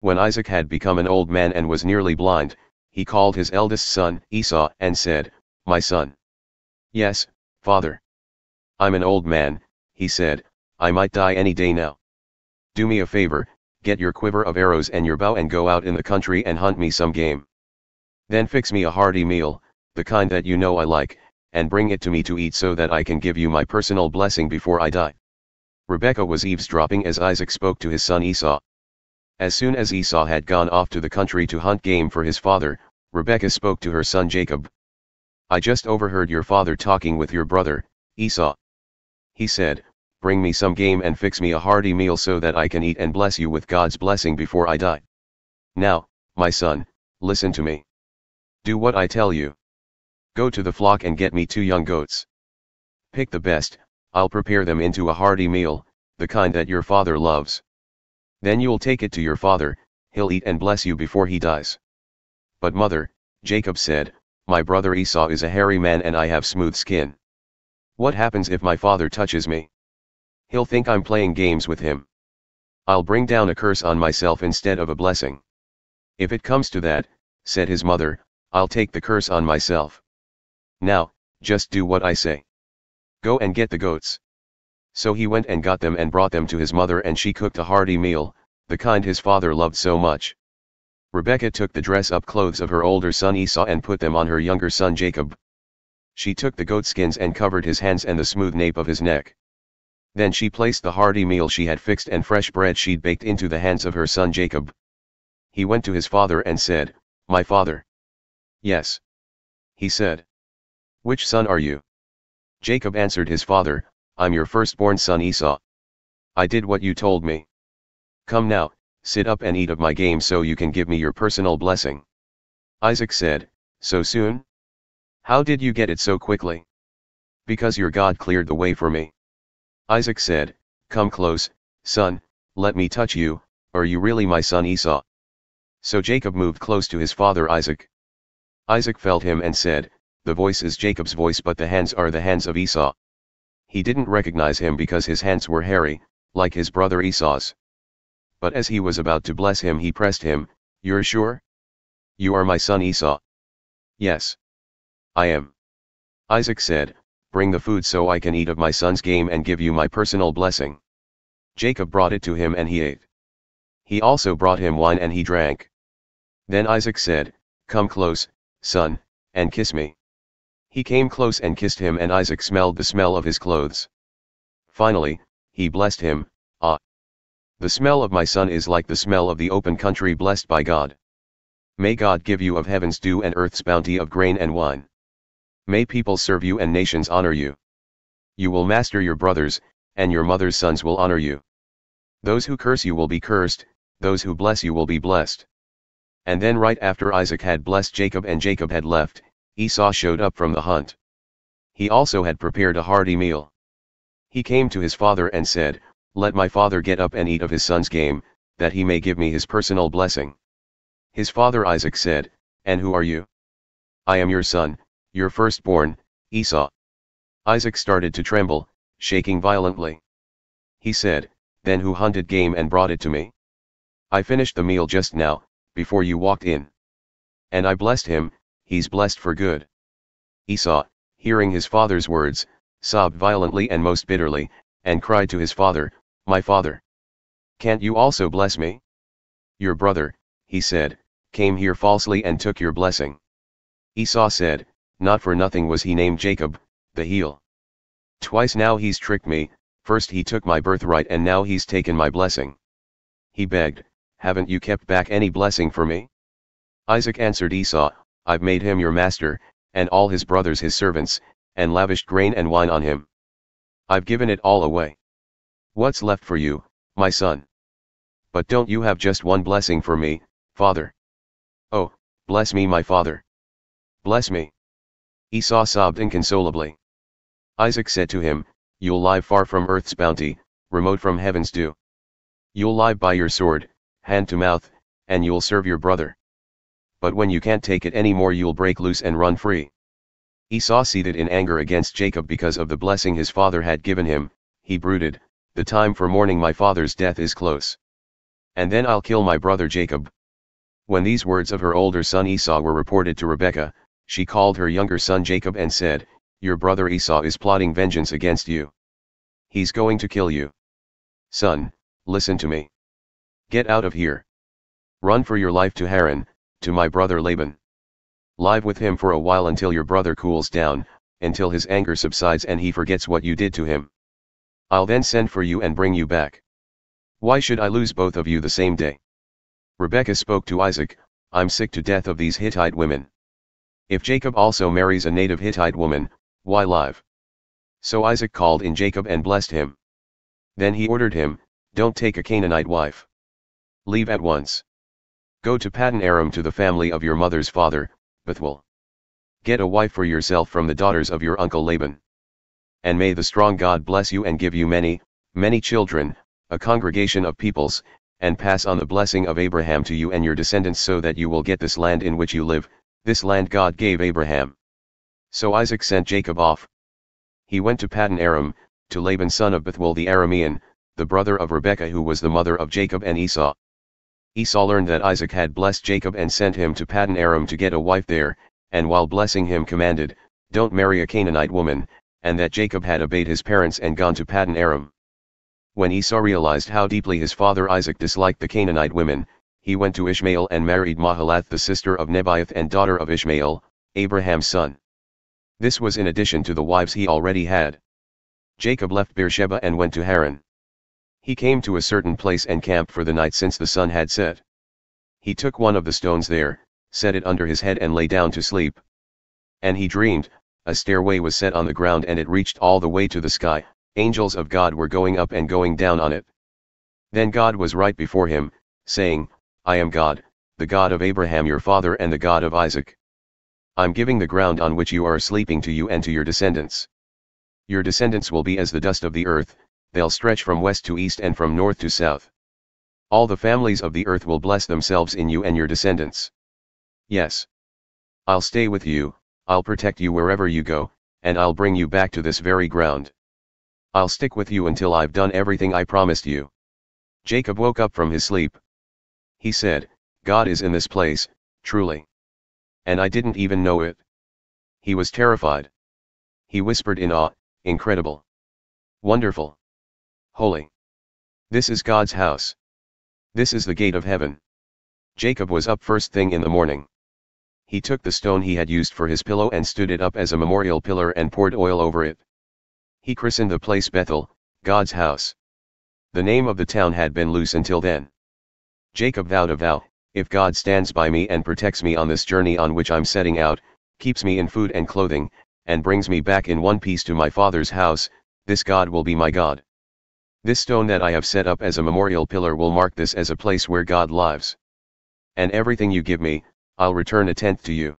When Isaac had become an old man and was nearly blind, he called his eldest son, Esau, and said, "My son." "Yes, father." "I'm an old man," he said, "I might die any day now. Do me a favor, get your quiver of arrows and your bow and go out in the country and hunt me some game. Then fix me a hearty meal, the kind that you know I like, and bring it to me to eat so that I can give you my personal blessing before I die." Rebekah was eavesdropping as Isaac spoke to his son Esau. As soon as Esau had gone off to the country to hunt game for his father, Rebekah spoke to her son Jacob. "I just overheard your father talking with your brother, Esau. He said, 'Bring me some game and fix me a hearty meal so that I can eat and bless you with God's blessing before I die. Now, my son, listen to me. Do what I tell you. Go to the flock and get me 2 young goats. Pick the best, I'll prepare them into a hearty meal, the kind that your father loves. Then you'll take it to your father, he'll eat and bless you before he dies.' But mother," Jacob said, "my brother Esau is a hairy man and I have smooth skin. What happens if my father touches me? He'll think I'm playing games with him. I'll bring down a curse on myself instead of a blessing." "If it comes to that," said his mother, "I'll take the curse on myself. Now, just do what I say. Go and get the goats." So he went and got them and brought them to his mother, and she cooked a hearty meal, the kind his father loved so much. Rebekah took the dress-up clothes of her older son Esau and put them on her younger son Jacob. She took the goatskins and covered his hands and the smooth nape of his neck. Then she placed the hearty meal she had fixed and fresh bread she'd baked into the hands of her son Jacob. He went to his father and said, "My father." "Yes," he said. "Which son are you?" Jacob answered his father, "I'm your firstborn son Esau. I did what you told me. Come now, sit up and eat of my game so you can give me your personal blessing." Isaac said, "So soon? How did you get it so quickly?" "Because your God cleared the way for me." Isaac said, "Come close, son, let me touch you, are you really my son Esau?" So Jacob moved close to his father Isaac. Isaac felt him and said, "The voice is Jacob's voice but the hands are the hands of Esau." He didn't recognize him because his hands were hairy, like his brother Esau's. But as he was about to bless him he pressed him, "You're sure? You are my son Esau?" "Yes. I am." Isaac said, "Bring the food so I can eat of my son's game and give you my personal blessing." Jacob brought it to him and he ate. He also brought him wine and he drank. Then Isaac said, "Come close, son, and kiss me." He came close and kissed him, and Isaac smelled the smell of his clothes. Finally, he blessed him, "Ah! The smell of my son is like the smell of the open country blessed by God. May God give you of heaven's dew and earth's bounty of grain and wine. May people serve you and nations honor you. You will master your brothers, and your mother's sons will honor you. Those who curse you will be cursed, those who bless you will be blessed." And then right after Isaac had blessed Jacob and Jacob had left, Esau showed up from the hunt. He also had prepared a hearty meal. He came to his father and said, "Let my father get up and eat of his son's game, that he may give me his personal blessing." His father Isaac said, "And who are you?" "I am your son, your firstborn, Esau." Isaac started to tremble, shaking violently. He said, "Then who hunted game and brought it to me? I finished the meal just now, before you walked in. And I blessed him, he's blessed for good." Esau, hearing his father's words, sobbed violently and most bitterly, and cried to his father, "My father! Can't you also bless me? Your brother," he said, "came here falsely and took your blessing." Esau said, "Not for nothing was he named Jacob, the heel. Twice now he's tricked me, first he took my birthright and now he's taken my blessing." He begged, "Haven't you kept back any blessing for me?" Isaac answered Esau, "I've made him your master, and all his brothers his servants, and lavished grain and wine on him. I've given it all away. What's left for you, my son? But don't you have just one blessing for me, father? Oh, bless me my father. Bless me." Esau sobbed inconsolably. Isaac said to him, "You'll lie far from earth's bounty, remote from heaven's dew. You'll lie by your sword, hand to mouth, and you'll serve your brother. But when you can't take it anymore you'll break loose and run free." Esau seethed in anger against Jacob because of the blessing his father had given him. He brooded, "The time for mourning my father's death is close. And then I'll kill my brother Jacob." When these words of her older son Esau were reported to Rebekah, she called her younger son Jacob and said, "Your brother Esau is plotting vengeance against you. He's going to kill you. Son, listen to me. Get out of here. Run for your life to Haran, to my brother Laban. Live with him for a while until your brother cools down, until his anger subsides and he forgets what you did to him. I'll then send for you and bring you back. Why should I lose both of you the same day?" Rebekah spoke to Isaac, "I'm sick to death of these Hittite women. If Jacob also marries a native Hittite woman, why live?" So Isaac called in Jacob and blessed him. Then he ordered him, "Don't take a Canaanite wife. Leave at once. Go to Paddan Aram to the family of your mother's father, Bethuel. Get a wife for yourself from the daughters of your uncle Laban. And may the strong God bless you and give you many, many children, a congregation of peoples, and pass on the blessing of Abraham to you and your descendants so that you will get this land in which you live, this land God gave Abraham." So Isaac sent Jacob off. He went to Paddan Aram, to Laban son of Bethuel the Aramean, the brother of Rebekah who was the mother of Jacob and Esau. Esau learned that Isaac had blessed Jacob and sent him to Paddan Aram to get a wife there, and while blessing him commanded, "Don't marry a Canaanite woman," and that Jacob had obeyed his parents and gone to Paddan Aram. When Esau realized how deeply his father Isaac disliked the Canaanite women, he went to Ishmael and married Mahalath the sister of Nebaioth and daughter of Ishmael, Abraham's son. This was in addition to the wives he already had. Jacob left Beersheba and went to Haran. He came to a certain place and camped for the night since the sun had set. He took one of the stones there, set it under his head and lay down to sleep. And he dreamed, a stairway was set on the ground and it reached all the way to the sky, angels of God were going up and going down on it. Then God was right before him, saying, "I am God, the God of Abraham your father and the God of Isaac. I'm giving the ground on which you are sleeping to you and to your descendants. Your descendants will be as the dust of the earth, they'll stretch from west to east and from north to south. All the families of the earth will bless themselves in you and your descendants. Yes. I'll stay with you, I'll protect you wherever you go, and I'll bring you back to this very ground. I'll stick with you until I've done everything I promised you." Jacob woke up from his sleep. He said, "God is in this place, truly. And I didn't even know it." He was terrified. He whispered in awe, "Incredible. Wonderful. Holy. This is God's house. This is the gate of heaven." Jacob was up first thing in the morning. He took the stone he had used for his pillow and stood it up as a memorial pillar and poured oil over it. He christened the place Bethel, God's house. The name of the town had been Luz until then. Jacob vowed a vow, "If God stands by me and protects me on this journey on which I'm setting out, keeps me in food and clothing, and brings me back in one piece to my father's house, this God will be my God. This stone that I have set up as a memorial pillar will mark this as a place where God lives. And everything you give me, I'll return a tenth to you."